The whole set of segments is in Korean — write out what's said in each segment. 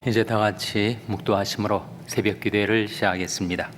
이제 다 같이 묵도하심으로 새벽 기도회를 시작하겠습니다.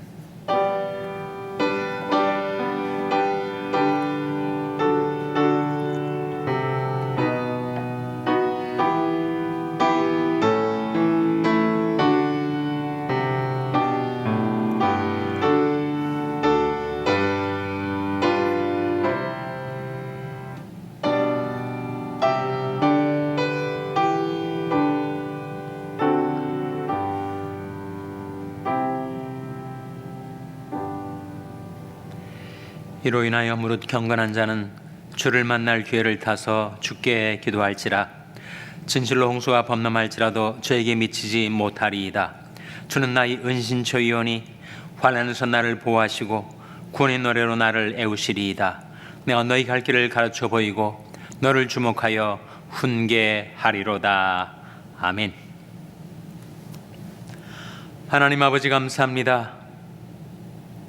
이로 인하여 무릇 경건한 자는 주를 만날 기회를 타서 주께 기도할지라. 진실로 홍수가 범람할지라도 저에게 미치지 못하리이다. 주는 나의 은신처이오니 환난에서 나를 보호하시고 구원의 노래로 나를 애우시리이다. 내가 너희 갈 길을 가르쳐 보이고 너를 주목하여 훈계하리로다. 아멘. 하나님 아버지 감사합니다.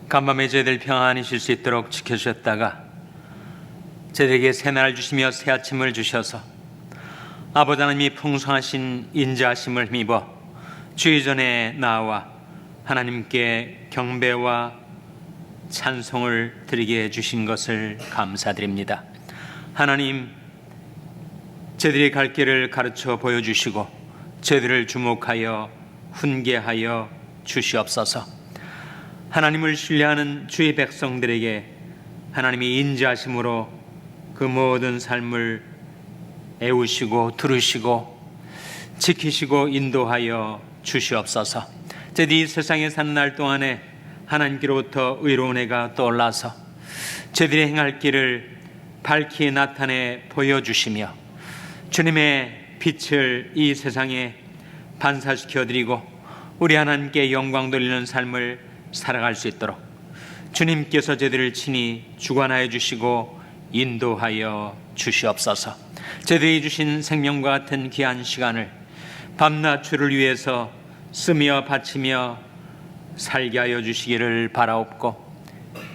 간밤에 저희들 평안히 쉴 수 있도록 지켜주셨다가 저희들에게 새날을 주시며 새 아침을 주셔서 아버지 하나님이 풍성하신 인자하심을 힘입어 주의 전에 나와 하나님께 경배와 찬송을 드리게 해주신 것을 감사드립니다. 하나님, 저희들이 갈 길을 가르쳐 보여주시고 저희들을 주목하여 훈계하여 주시옵소서. 하나님을 신뢰하는 주의 백성들에게 하나님이 인자하심으로 그 모든 삶을 애우시고 두르시고 지키시고 인도하여 주시옵소서. 저희들이 이 세상에 사는 날 동안에 하나님께로부터 의로운 해가 떠올라서 저희들이 행할 길을 밝히 나타내 보여주시며 주님의 빛을 이 세상에 반사시켜드리고 우리 하나님께 영광 돌리는 삶을 살아갈 수 있도록 주님께서 저희들을 친히 주관하여 주시고 인도하여 주시옵소서. 저희들이 주신 생명과 같은 귀한 시간을 밤낮 주를 위해서 쓰며 바치며 살게 하여 주시기를 바라옵고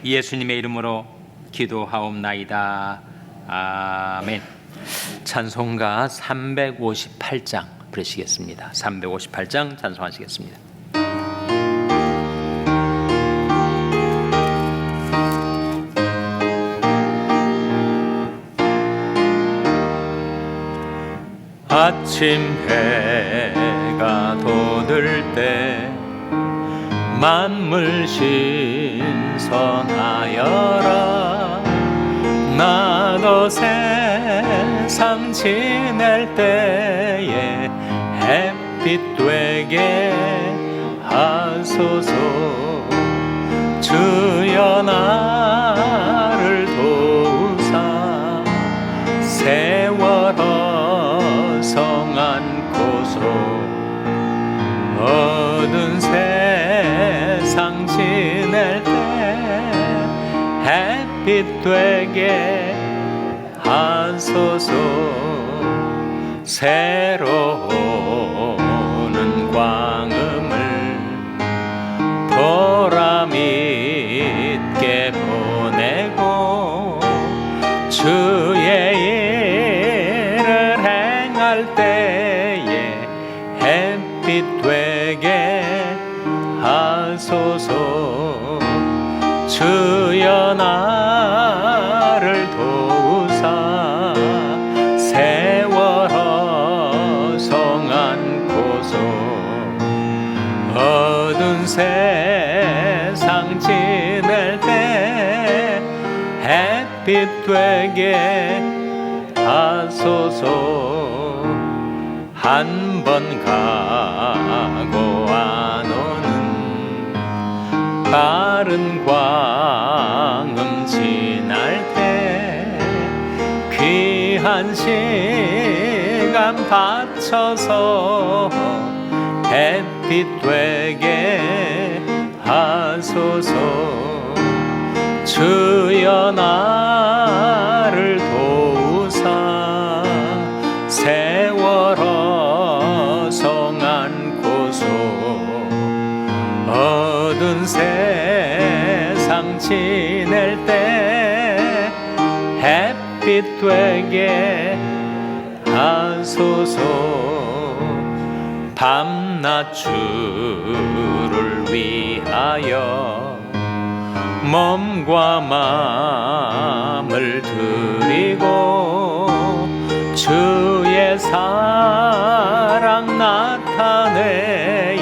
예수님의 이름으로 기도하옵나이다. 아멘. 찬송가 358장 부르시겠습니다. 358장 찬송하시겠습니다. 아침 해가 돋을 때 만물 신선하여라. 나도 세상 지낼 때에 햇빛 되게 하소서. 주여 나를 도우사 세월호 성 안고서 어두운 세상 지낼 때 햇빛 되게 하소서. 새로운 광음을 보람 있게 보내고 주의 때에 햇빛 되게 하소서. 주여 나를 도우사 세월호 성 안고서 어두운 세상 지낼 때 햇빛 되게 하소서. 한 번 가고 안 오는 빠른 광음 지날 때 귀한 시간 바쳐서 햇빛 되게 하소서. 주여 나를 도우사 세월호 성 안고서 어두운 세상 지낼 때 햇빛 되게 하소서. 밤낮 밤낮주를 위하여 몸과 마음을 드리고 주의 사랑 나타내에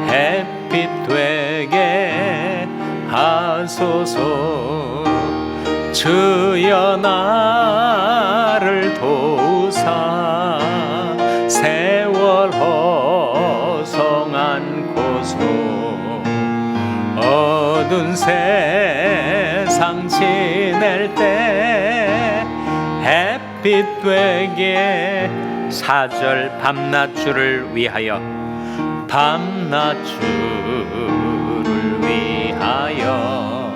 햇빛 되게 하소서. 주여 나를 도우사 세월 허성한 고소 어두운 세상 지낼 때 햇빛 되게 4절 밤낮주를 위하여 밤낮주를 위하여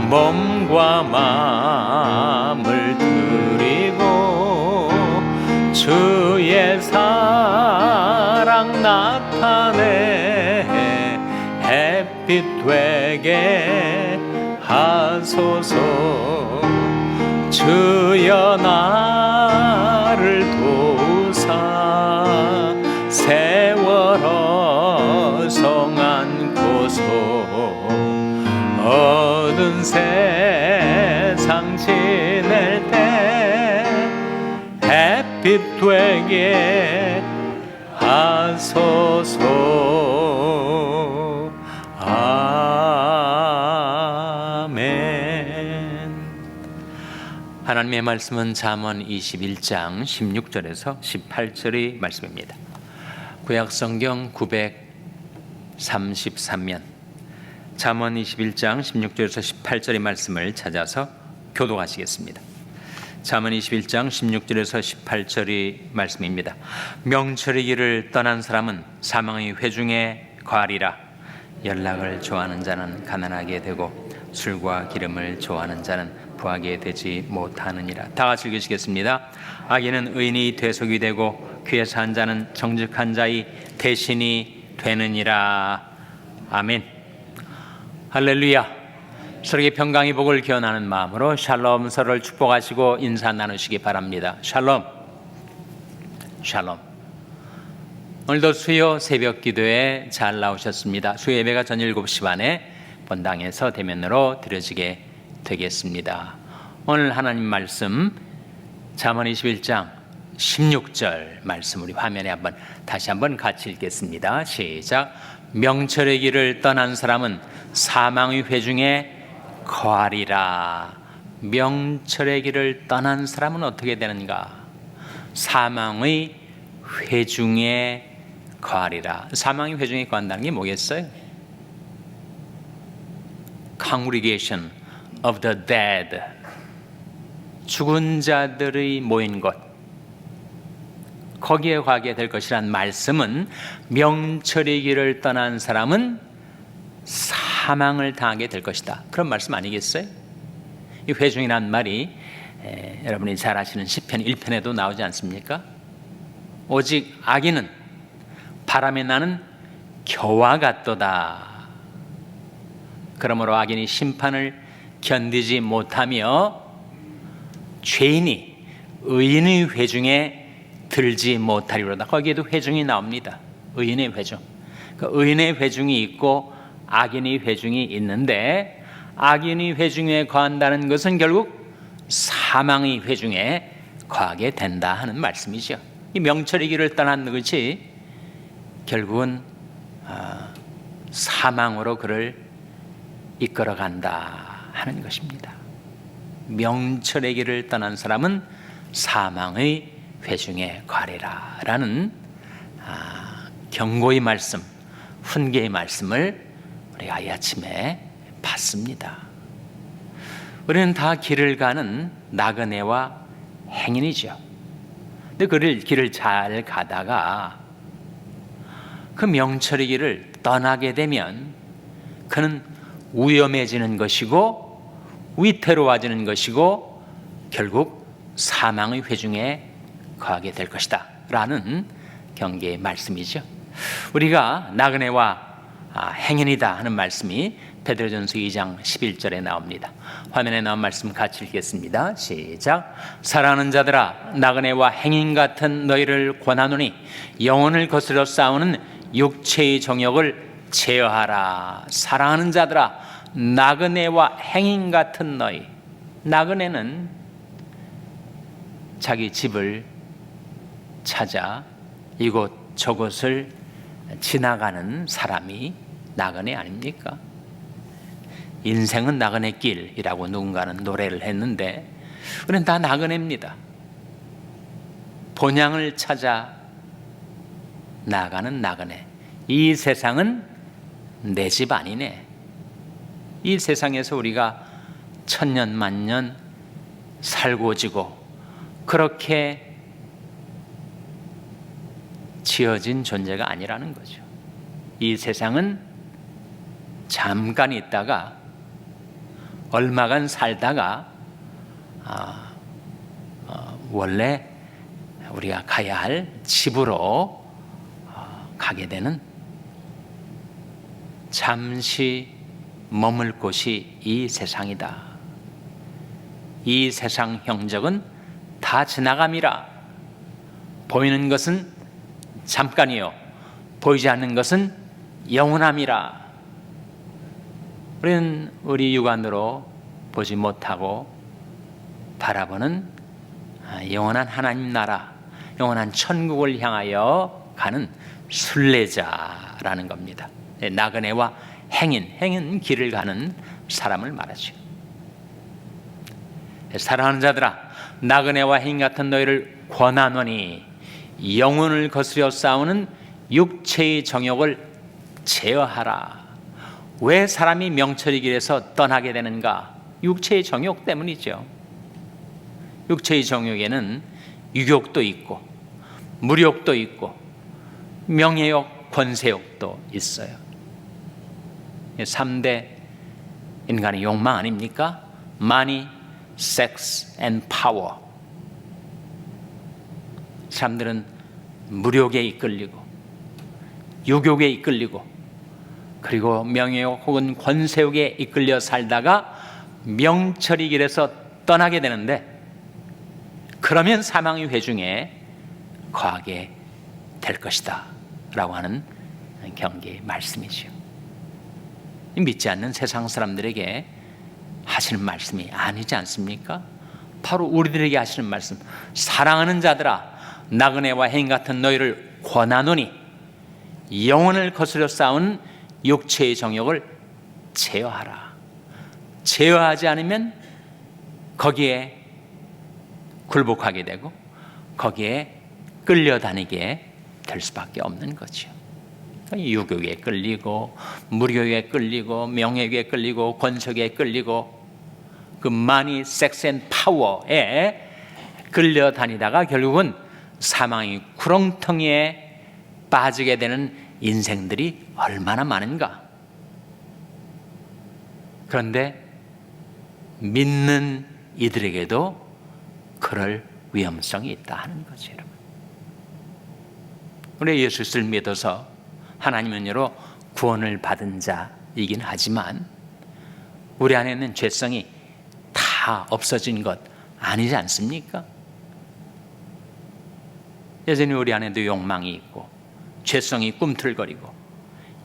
몸과 마음을 드리고 주의 사랑 나타내 햇빛 되게 하소서. 주여 나를 도우사 세월 어성한 고소 어두운 세상 지낼 때 햇빛 되게 하소서. 아멘. 하나님의 말씀은 잠언 21장 16절에서 18절의 말씀입니다. 구약성경 933면 잠언 21장 16절에서 18절의 말씀을 찾아서 교독하시겠습니다. 잠언 21장 16절에서 18절의 말씀입니다. 명철의 길을 떠난 사람은 사망의 회중에 거하리라. 연락을 좋아하는 자는 가난하게 되고 술과 기름을 좋아하는 자는 부하게 되지 못하느니라. 다 같이 읽으시겠습니다. 악인은 의인이 대속이 되고 귀에서 한 자는 정직한 자의 대신이 되느니라. 아멘. 할렐루야. 서로에게 평강의 복을 기원하는 마음으로 샬롬, 서로를 축복하시고 인사 나누시기 바랍니다. 샬롬. 샬롬. 오늘도 수요 새벽 기도에 잘 나오셨습니다. 수요 예배가 전 7시 반에 본당에서 대면으로 드려지게 되겠습니다. 오늘 하나님 말씀 잠언 21장 16절 말씀 우리 화면에 다시 한번 같이 읽겠습니다. 시작. 명철의 길을 떠난 사람은 사망의 회중에 거하리라. 명철의 길을 떠난 사람은 어떻게 되는가? 사망의 회중에 거하리라. 사망의 회중에 거한다는 게 뭐겠어요? Congregation of the dead. 죽은 자들의 모인 곳. 거기에 가게 될 것이란 말씀은 명철의 길을 떠난 사람은 사망을 당하게 될 것이다. 그런 말씀 아니겠어요? 이 회중이란 말이 여러분이 잘 아시는 시편 1편에도 나오지 않습니까? 오직 악인은 바람에 나는 겨와 같도다. 그러므로 악인이 심판을 견디지 못하며 죄인이 의인의 회중에 들지 못하리로다. 거기에도 회중이 나옵니다. 의인의 회중. 그 의인의 회중이 있고 악인의 회중이 있는데 악인의 회중에 거한다는 것은 결국 사망의 회중에 거하게 된다 하는 말씀이죠. 이 명철의 길을 떠난 것이 결국은 사망으로 그를 이끌어간다 하는 것입니다. 명철의 길을 떠난 사람은 사망의 회중에 거하리라 라는 경고의 말씀, 훈계의 말씀을 우리가 이 아침에 봤습니다. 우리는 다 길을 가는 나그네와 행인이죠. 근데 그 길을 잘 가다가 그 명철의 길을 떠나게 되면 그는 위험해지는 것이고 위태로워지는 것이고 결국 사망의 회중에 거하게 될 것이다 라는 경계의 말씀이죠. 우리가 나그네와 행인이다 하는 말씀이 베드로전서 2장 11절에 나옵니다. 화면에 나온 말씀 같이 읽겠습니다. 시작. 사랑하는 자들아, 나그네와 행인 같은 너희를 권하노니 영혼을 거스려 싸우는 육체의 정욕을 제어하라. 사랑하는 자들아, 나그네와 행인 같은 너희. 나그네는 자기 집을 찾아 이곳 저곳을 지나가는 사람이 나그네 아닙니까? 인생은 나그네 길이라고 누군가는 노래를 했는데 우리는 다 나그네입니다. 본향을 찾아 나가는 나그네. 이 세상은 내 집 아니네. 이 세상에서 우리가 천년 만년 살고 지고 그렇게 지어진 존재가 아니라는 거죠. 이 세상은 잠깐 있다가 얼마간 살다가 원래 우리가 가야 할 집으로 가게 되는, 잠시 머물 곳이 이 세상이다. 이 세상 형적은 다 지나감이라. 보이는 것은 잠깐이요 보이지 않는 것은 영원함이라. 우리는 우리 육안으로 보지 못하고 바라보는 영원한 하나님 나라, 영원한 천국을 향하여 가는 순례자라는 겁니다. 나그네와 행인, 길을 가는 사람을 말하죠. 사랑하는 자들아, 나그네와 행인 같은 너희를 권하노니 영혼을 거스려 싸우는 육체의 정욕을 제어하라. 왜 사람이 명철이 길에서 떠나게 되는가? 육체의 정욕 때문이죠. 육체의 정욕에는 유욕도 있고 물욕도 있고 명예욕, 권세욕도 있어요. 3대 인간의 욕망 아닙니까? Money, Sex and Power. 사람들은 물욕에 이끌리고 유욕에 이끌리고 그리고 명예욕 혹은 권세욕에 이끌려 살다가 명철이 길에서 떠나게 되는데, 그러면 사망의 회중에 거하게 될 것이다 라고 하는 경계의 말씀이죠. 믿지 않는 세상 사람들에게 하시는 말씀이 아니지 않습니까? 바로 우리들에게 하시는 말씀. 사랑하는 자들아, 나그네와 행인 같은 너희를 권하노니 영혼을 거스려 싸우는 육체의 정욕을 제어하라. 제어하지 않으면 거기에 굴복하게 되고 거기에 끌려다니게 될 수밖에 없는 거죠. 유욕에 끌리고 물욕에 끌리고 명예에 끌리고 권속에 끌리고 그 마니, 섹스 앤 파워에 끌려다니다가 결국은 사망의 구렁텅이에 빠지게 되는 인생들이 얼마나 많은가. 그런데 믿는 이들에게도 그럴 위험성이 있다 하는 거죠, 여러분. 우리 예수를 믿어서 하나님 은혜로 구원을 받은 자이긴 하지만 우리 안에 있는 죄성이 다 없어진 것 아니지 않습니까? 여전히 우리 안에도 욕망이 있고 죄성이 꿈틀거리고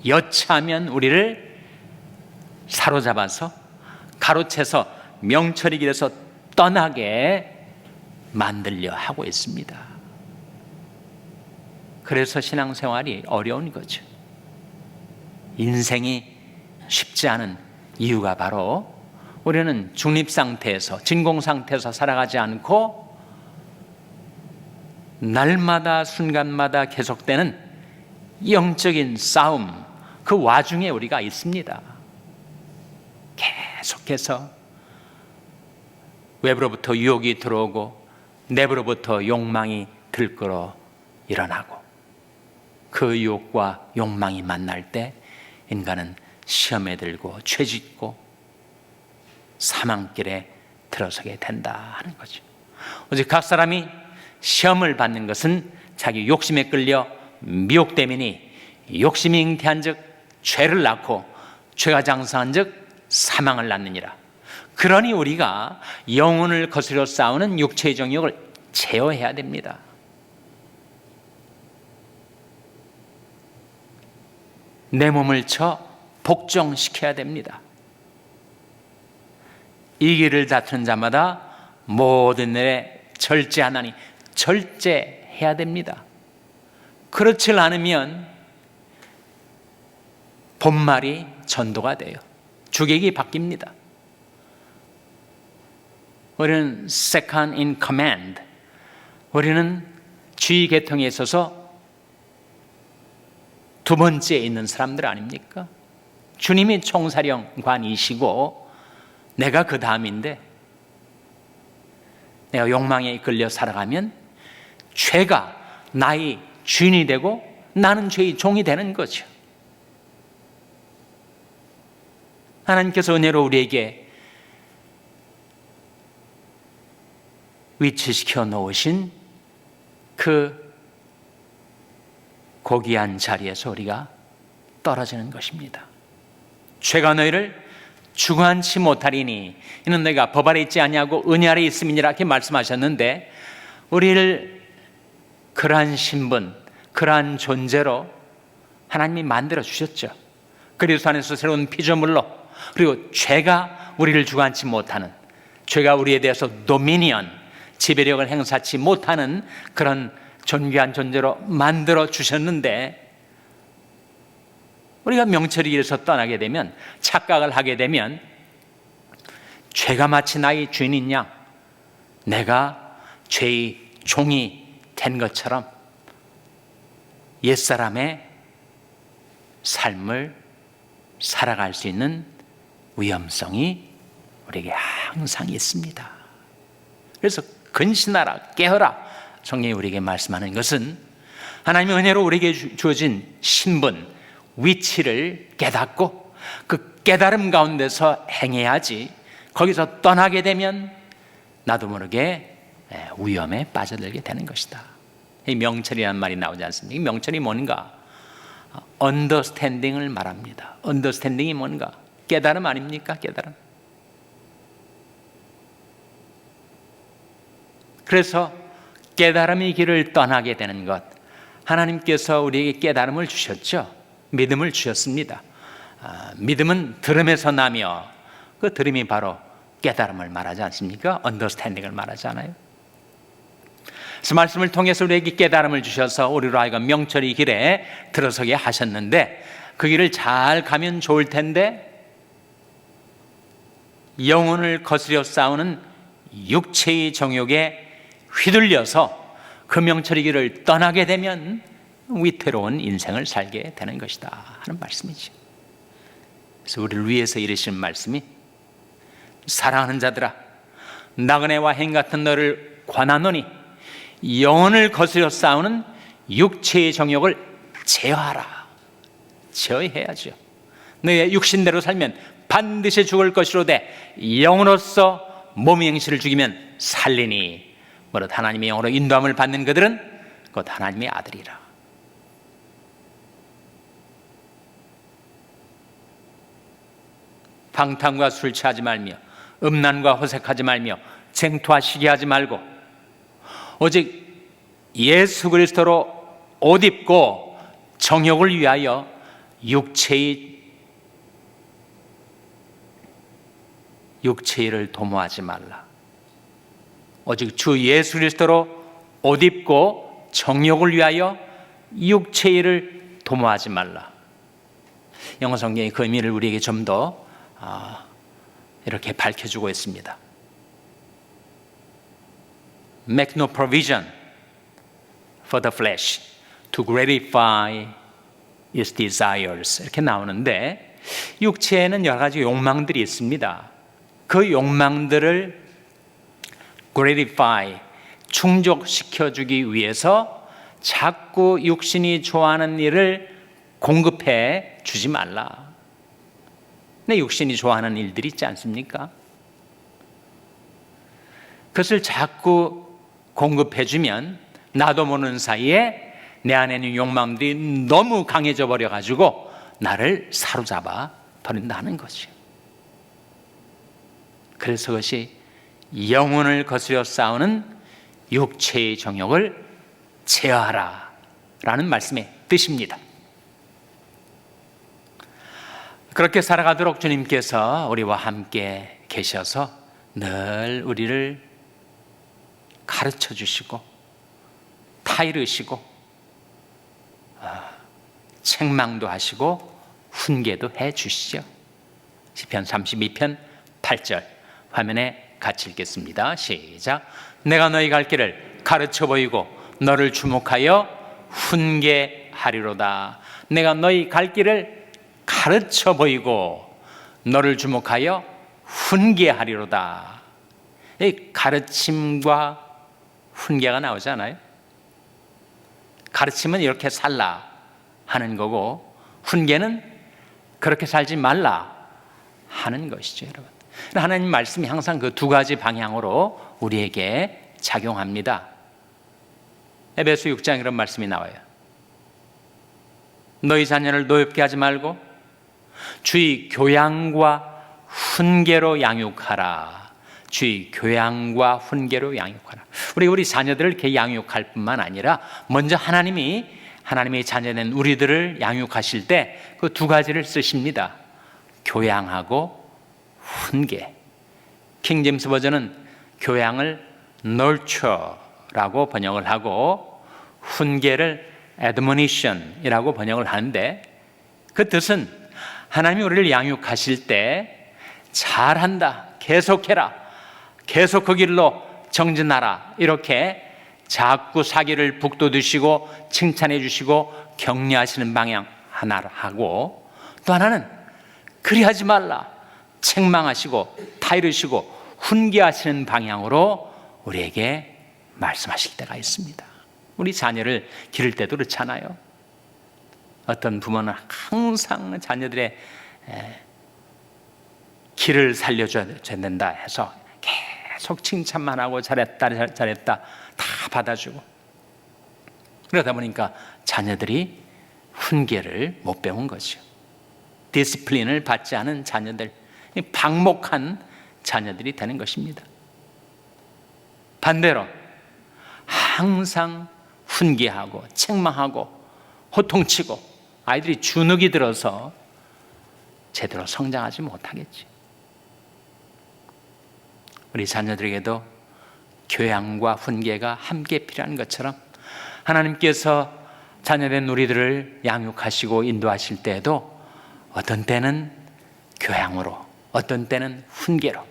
여차하면 우리를 사로잡아서 가로채서 명철이 길에서 떠나게 만들려 하고 있습니다. 그래서 신앙생활이 어려운 거죠. 인생이 쉽지 않은 이유가 바로 우리는 중립상태에서, 진공상태에서 살아가지 않고 날마다 순간마다 계속되는 영적인 싸움, 그 와중에 우리가 있습니다. 계속해서 외부로부터 유혹이 들어오고 내부로부터 욕망이 들끓어 일어나고 그 유혹과 욕망이 만날 때 인간은 시험에 들고 죄짓고 사망길에 들어서게 된다 하는 거죠. 오직 각 사람이 시험을 받는 것은 자기 욕심에 끌려 미혹됨이니 욕심이 잉태한 즉 죄를 낳고 죄가 장성한 즉 사망을 낳느니라. 그러니 우리가 영혼을 거스려 싸우는 육체의 정욕을 제어해야 됩니다. 내 몸을 쳐 복종시켜야 됩니다. 이 길을 다투는 자마다 모든 일에 절제하나니 절제해야 됩니다. 그렇지 않으면 본말이 전도가 돼요. 주객이 바뀝니다. 우리는 second in command, 우리는 지휘 계통에 있어서 두 번째에 있는 사람들 아닙니까? 주님이 총사령관이시고 내가 그 다음인데, 내가 욕망에 이끌려 살아가면 죄가 나의 주인이 되고 나는 죄의 종이 되는 거죠. 하나님께서 은혜로 우리에게 위치시켜 놓으신 그 고귀한 자리에서 우리가 떨어지는 것입니다. 죄가 너희를 주관치 못하리니 이는 너희가 법 아래 있지 아니하고 은혜 아래 있음이니라 이렇게 말씀하셨는데, 우리를 그러한 신분, 그러한 존재로 하나님이 만들어 주셨죠. 그리스도 안에서 새로운 피조물로, 그리고 죄가 우리를 주관치 못하는, 죄가 우리에 대해서 도미니언, 지배력을 행사치 못하는 그런 존귀한 존재로 만들어 주셨는데, 우리가 명철의 길에서 떠나게 되면, 착각을 하게 되면 죄가 마치 나의 주인인 양 내가 죄의 종이 된 것처럼 옛사람의 삶을 살아갈 수 있는 위험성이 우리에게 항상 있습니다. 그래서 근신하라, 깨어라, 성경이 우리에게 말씀하는 것은 하나님의 은혜로 우리에게 주어진 신분, 위치를 깨닫고 그 깨달음 가운데서 행해야지, 거기서 떠나게 되면 나도 모르게 위험에 빠져들게 되는 것이다. 이 명철이라는 말이 나오지 않습니까? 이 명철이 뭔가? 언더스탠딩을 말합니다. 언더스탠딩이 뭔가? 깨달음 아닙니까? 깨달음. 그래서 깨달음의 길을 떠나게 되는 것, 하나님께서 우리에게 깨달음을 주셨죠. 믿음을 주셨습니다. 믿음은 들음에서 나며 그 들음이 바로 깨달음을 말하지 않습니까? 언더스탠딩을 말하지 않아요? 그래서 말씀을 통해서 우리에게 깨달음을 주셔서 우리로 하여금 명철의 길에 들어서게 하셨는데, 그 길을 잘 가면 좋을 텐데 영혼을 거스려 싸우는 육체의 정욕에 휘둘려서 그 명철의 길을 떠나게 되면 위태로운 인생을 살게 되는 것이다 하는 말씀이죠. 그래서 우리를 위해서 이르시는 말씀이, 사랑하는 자들아, 나그네와 행 같은 너를 권하노니 영혼을 거스려 싸우는 육체의 정욕을 제어하라. 제어해야죠. 너의 육신대로 살면 반드시 죽을 것이로되 영으로서 몸의 행실을 죽이면 살리니 무릇 하나님의 영으로 인도함을 받는 그들은 곧 하나님의 아들이라. 방탕과 술 취하지 말며 음란과 호색하지 말며 쟁투와 시기하지 말고 오직 예수 그리스도로 옷 입고 정욕을 위하여 육체를 도모하지 말라. 오직 주 예수 그리스도로 옷 입고 정욕을 위하여 육체를 도모하지 말라. 영어 성경이 그 의미를 우리에게 좀 더 이렇게 밝혀주고 있습니다. Make no provision for the flesh to gratify its desires, 이렇게 나오는데, 육체에는 여러 가지 욕망들이 있습니다. 그 욕망들을 gratify, 충족시켜주기 위해서 자꾸 육신이 좋아하는 일을 공급해 주지 말라. 내 육신이 좋아하는 일들이 있지 않습니까? 그것을 자꾸 공급해주면 나도 모르는 사이에 내 안에 있는 욕망들이 너무 강해져 버려가지고 나를 사로잡아 버린다는 것이요. 그래서 그것이 영혼을 거스려 싸우는 육체의 정욕을 제어하라 라는 말씀의 뜻입니다. 그렇게 살아가도록 주님께서 우리와 함께 계셔서 늘 우리를 가르쳐 주시고 타이르시고 책망도 하시고 훈계도 해 주시죠. 시편 32편 8절 화면에 같이 읽겠습니다. 시작. 내가 너희 갈 길을 가르쳐 보이고 너를 주목하여 훈계하리로다. 내가 너희 갈 길을 가르쳐 보이고 너를 주목하여 훈계하리로다. 이 가르침과 훈계가 나오잖아요. 가르침은 이렇게 살라 하는 거고 훈계는 그렇게 살지 말라 하는 것이죠, 여러분. 하나님 말씀이 항상 그 두 가지 방향으로 우리에게 작용합니다. 에베소 6장 이런 말씀이 나와요. 너희 자녀를 노엽게 하지 말고 주의 교양과 훈계로 양육하라. 주의 교양과 훈계로 양육하라. 우리 자녀들을 이렇게 양육할 뿐만 아니라 먼저 하나님이 자녀된 우리들을 양육하실 때 그 두 가지를 쓰십니다. 교양하고 훈계. 킹제임스 버전은 교양을 nurture라고 번역을 하고 훈계를 admonition이라고 번역을 하는데 그 뜻은 하나님이 우리를 양육하실 때 잘한다, 계속해라, 계속 그 길로 정진하라 이렇게 자꾸 사기를 북돋으시고 칭찬해 주시고 격려하시는 방향 하나를 하고 또 하나는 그리하지 말라 책망하시고 타이르시고 훈계하시는 방향으로 우리에게 말씀하실 때가 있습니다. 우리 자녀를 기를 때도 그렇잖아요. 어떤 부모는 항상 자녀들의 길을 살려줘야 된다 해서 계속 칭찬만 하고 잘했다 다 받아주고 그러다 보니까 자녀들이 훈계를 못 배운 거죠. 디시플린을 받지 않은 자녀들, 방목한 자녀들이 되는 것입니다. 반대로 항상 훈계하고 책망하고 호통치고 아이들이 주눅이 들어서 제대로 성장하지 못하겠지. 우리 자녀들에게도 교양과 훈계가 함께 필요한 것처럼 하나님께서 자녀된 우리들을 양육하시고 인도하실 때에도 어떤 때는 교양으로, 어떤 때는 훈계로,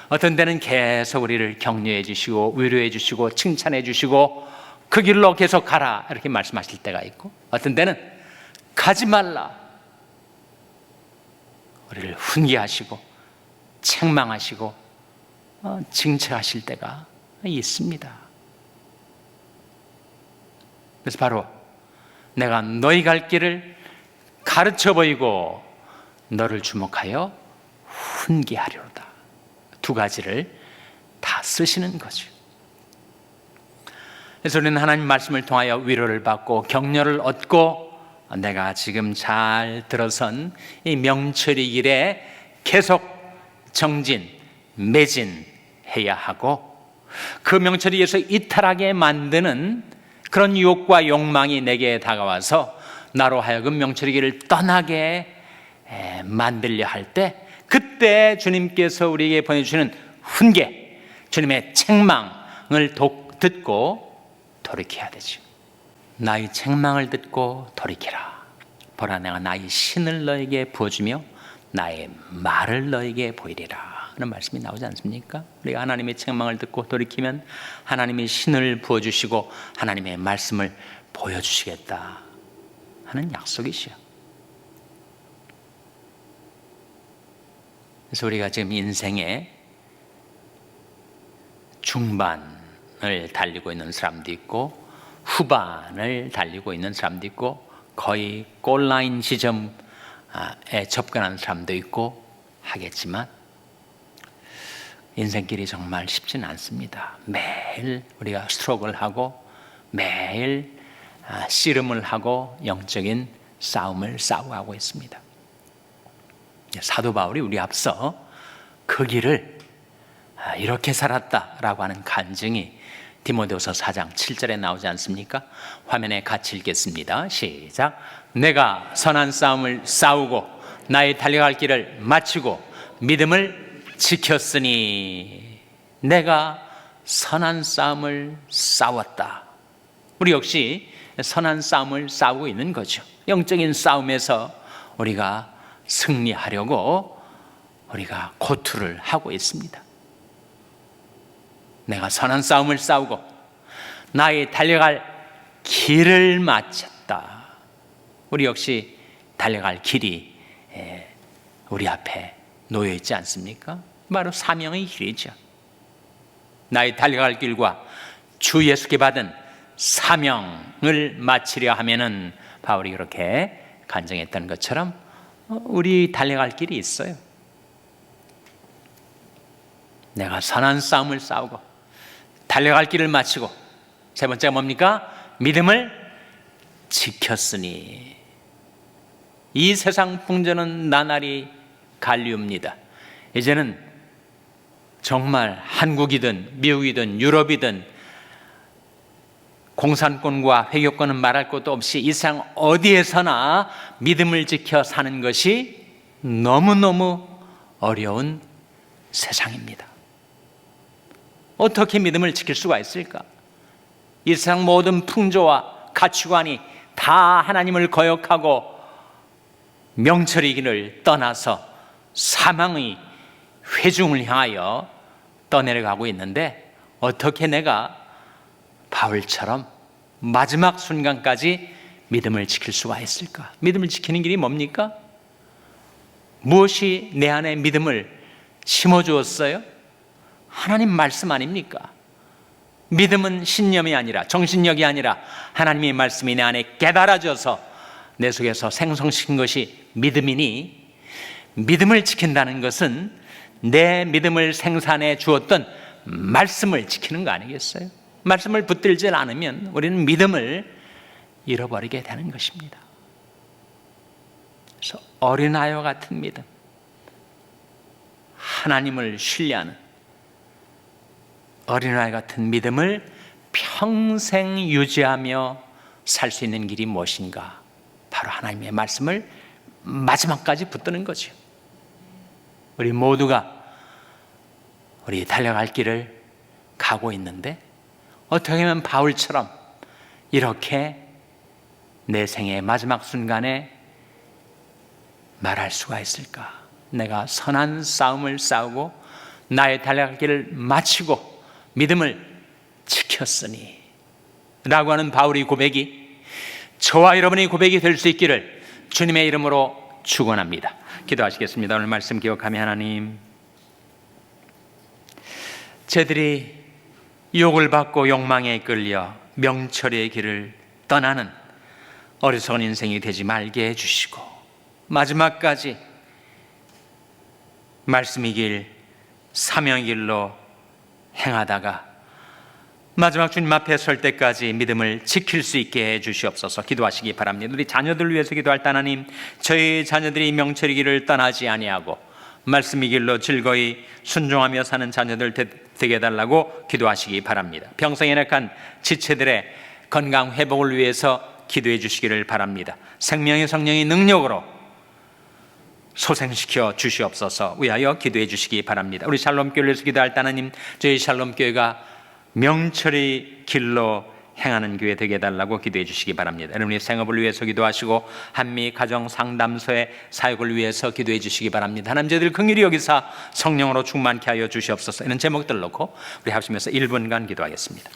어떤 때는 계속 우리를 격려해 주시고 위로해 주시고 칭찬해 주시고 그 길로 계속 가라 이렇게 말씀하실 때가 있고 어떤 때는 가지 말라 우리를 훈계하시고 책망하시고 징책하실 때가 있습니다. 그래서 바로 내가 너희 갈 길을 가르쳐 보이고 너를 주목하여 훈계하리로다. 두 가지를 다 쓰시는 거죠. 그래서 우리는 하나님 말씀을 통하여 위로를 받고 격려를 얻고 내가 지금 잘 들어선 이 명철의 길에 계속 정진, 매진해야 하고 그 명철에 의해서 이탈하게 만드는 그런 유혹과 욕망이 내게 다가와서 나로 하여금 명철의 길을 떠나게 만들려 할 때 그때 주님께서 우리에게 보내주시는 훈계, 주님의 책망을 듣고 돌이켜야 되죠. 나의 책망을 듣고 돌이키라. 보라 내가 나의 신을 너에게 부어주며 나의 말을 너에게 보이리라 하는 말씀이 나오지 않습니까? 우리가 하나님의 책망을 듣고 돌이키면 하나님의 신을 부어주시고 하나님의 말씀을 보여주시겠다 하는 약속이시요. 그래서 우리가 지금 인생의 중반을 달리고 있는 사람도 있고 후반을 달리고 있는 사람도 있고 거의 골라인 지점에 접근하는 사람도 있고 하겠지만 인생길이 정말 쉽지는 않습니다. 매일 우리가 스트로크를 하고 매일 씨름을 하고 영적인 싸움을 싸워가고 있습니다. 사도 바울이 우리 앞서 그 길을 이렇게 살았다라고 하는 간증이 디모데후서 4장 7절에 나오지 않습니까? 화면에 같이 읽겠습니다. 시작. 내가 선한 싸움을 싸우고 나의 달려갈 길을 마치고 믿음을 지켰으니 내가 선한 싸움을 싸웠다. 우리 역시 선한 싸움을 싸우고 있는 거죠. 영적인 싸움에서 우리가 승리하려고 우리가 고투를 하고 있습니다. 내가 선한 싸움을 싸우고 나의 달려갈 길을 마쳤다. 우리 역시 달려갈 길이 우리 앞에 놓여 있지 않습니까? 바로 사명의 길이죠. 나의 달려갈 길과 주 예수께 받은 사명을 마치려 하면은 바울이 그렇게 간증했던 것처럼 우리 달려갈 길이 있어요. 내가 선한 싸움을 싸우고 달려갈 길을 마치고 세 번째가 뭡니까? 믿음을 지켰으니. 이 세상 풍조는 나날이 갈리웁니다. 이제는 정말 한국이든 미국이든 유럽이든 공산권과 회교권은 말할 것도 없이 이 세상 어디에서나 믿음을 지켜 사는 것이 너무너무 어려운 세상입니다. 어떻게 믿음을 지킬 수가 있을까? 이 세상 모든 풍조와 가치관이 다 하나님을 거역하고 명철의 길을 떠나서 사망의 회중을 향하여 떠내려가고 있는데 어떻게 내가 바울처럼 마지막 순간까지 믿음을 지킬 수가 있을까? 믿음을 지키는 길이 뭡니까? 무엇이 내 안에 믿음을 심어주었어요? 하나님 말씀 아닙니까? 믿음은 신념이 아니라 정신력이 아니라 하나님의 말씀이 내 안에 깨달아져서 내 속에서 생성시킨 것이 믿음이니 믿음을 지킨다는 것은 내 믿음을 생산해 주었던 말씀을 지키는 거 아니겠어요? 말씀을 붙들지 않으면 우리는 믿음을 잃어버리게 되는 것입니다. 그래서 어린아이와 같은 믿음, 하나님을 신뢰하는 어린아이 같은 믿음을 평생 유지하며 살 수 있는 길이 무엇인가? 바로 하나님의 말씀을 마지막까지 붙드는 거죠. 우리 모두가 우리 달려갈 길을 가고 있는데 어떻게 하면 바울처럼 이렇게 내 생의 마지막 순간에 말할 수가 있을까? 내가 선한 싸움을 싸우고 나의 달려갈 길을 마치고 믿음을 지켰으니 라고 하는 바울의 고백이 저와 여러분의 고백이 될 수 있기를 주님의 이름으로 축원합니다. 기도하시겠습니다. 오늘 말씀 기억하며 하나님, 저들이 욕을 받고 욕망에 끌려 명철의 길을 떠나는 어리석은 인생이 되지 말게 해주시고 마지막까지 말씀의 길, 사명의 길로 행하다가 마지막 주님 앞에 설 때까지 믿음을 지킬 수 있게 해주시옵소서. 기도하시기 바랍니다. 우리 자녀들 위해서 기도할 때 하나님, 저희 자녀들이 명철의 길을 떠나지 아니하고 말씀의 길로 즐거이 순종하며 사는 자녀들 되게 해달라고 기도하시기 바랍니다. 평생에 약한 지체들의 건강 회복을 위해서 기도해 주시기를 바랍니다. 생명의 성령의 능력으로 소생시켜 주시옵소서. 위하여 기도해 주시기 바랍니다. 우리 샬롬교회를 위해서 기도할 때 하나님, 저희 샬롬교회가 명철의 길로 행하는 교회 되게 해달라고 기도해 주시기 바랍니다. 여러분의 생업을 위해서 기도하시고 한미 가정 상담소의 사역을 위해서 기도해 주시기 바랍니다. 하나님, 저희들 긍휼히 여기사 성령으로 충만케 하여 주시옵소서. 이런 제목들 놓고 우리 합심해서 1분간 기도하겠습니다.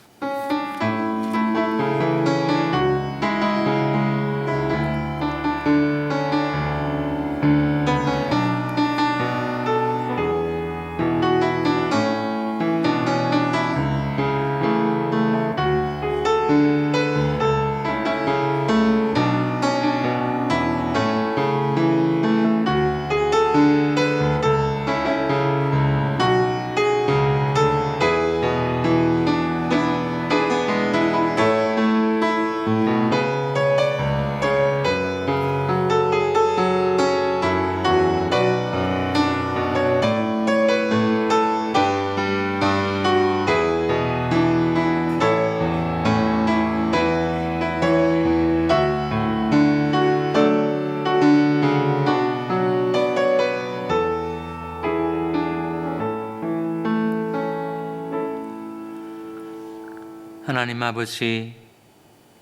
하나님 아버지,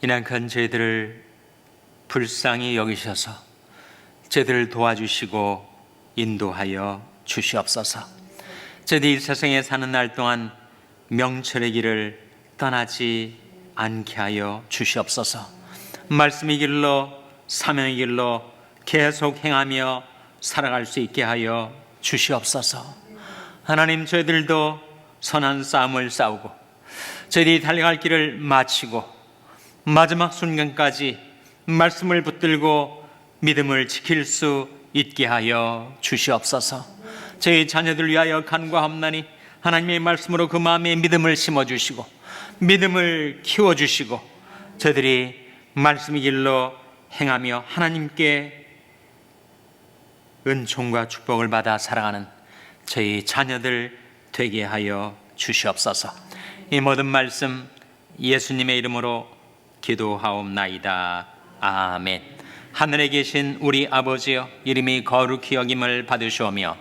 이낙한 저희들을 불쌍히 여기셔서 저희들을 도와주시고 인도하여 주시옵소서. 저희들이 이 세상에 사는 날 동안 명철의 길을 떠나지 않게 하여 주시옵소서. 말씀의 길로, 사명의 길로 계속 행하며 살아갈 수 있게 하여 주시옵소서. 하나님, 저희들도 선한 싸움을 싸우고 저희들이 달려갈 길을 마치고 마지막 순간까지 말씀을 붙들고 믿음을 지킬 수 있게 하여 주시옵소서. 저희 자녀들 위하여 간구하옵나니 하나님의 말씀으로 그 마음에 믿음을 심어주시고 믿음을 키워주시고 저희들이 말씀의 길로 행하며 하나님께 은총과 축복을 받아 살아가는 저희 자녀들 되게 하여 주시옵소서. 이 모든 말씀 예수님의 이름으로 기도하옵나이다. 아멘. 하늘에 계신 우리 아버지여, 이름이 거룩히 여김을 받으시오며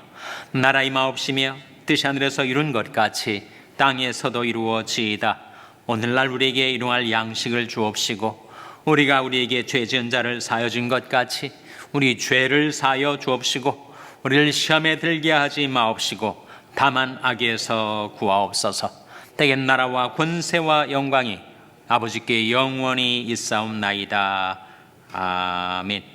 나라의 마옵시며 뜻이 하늘에서 이룬 것 같이 땅에서도 이루어지이다. 오늘날 우리에게 일용할 양식을 주옵시고 우리가 우리에게 죄 지은 자를 사하여 준 것 같이 우리 죄를 사하여 주옵시고 우리를 시험에 들게 하지 마옵시고 다만 악에서 구하옵소서. 대개 나라와 권세와 영광이 아버지께 영원히 있사옵나이다. 아멘.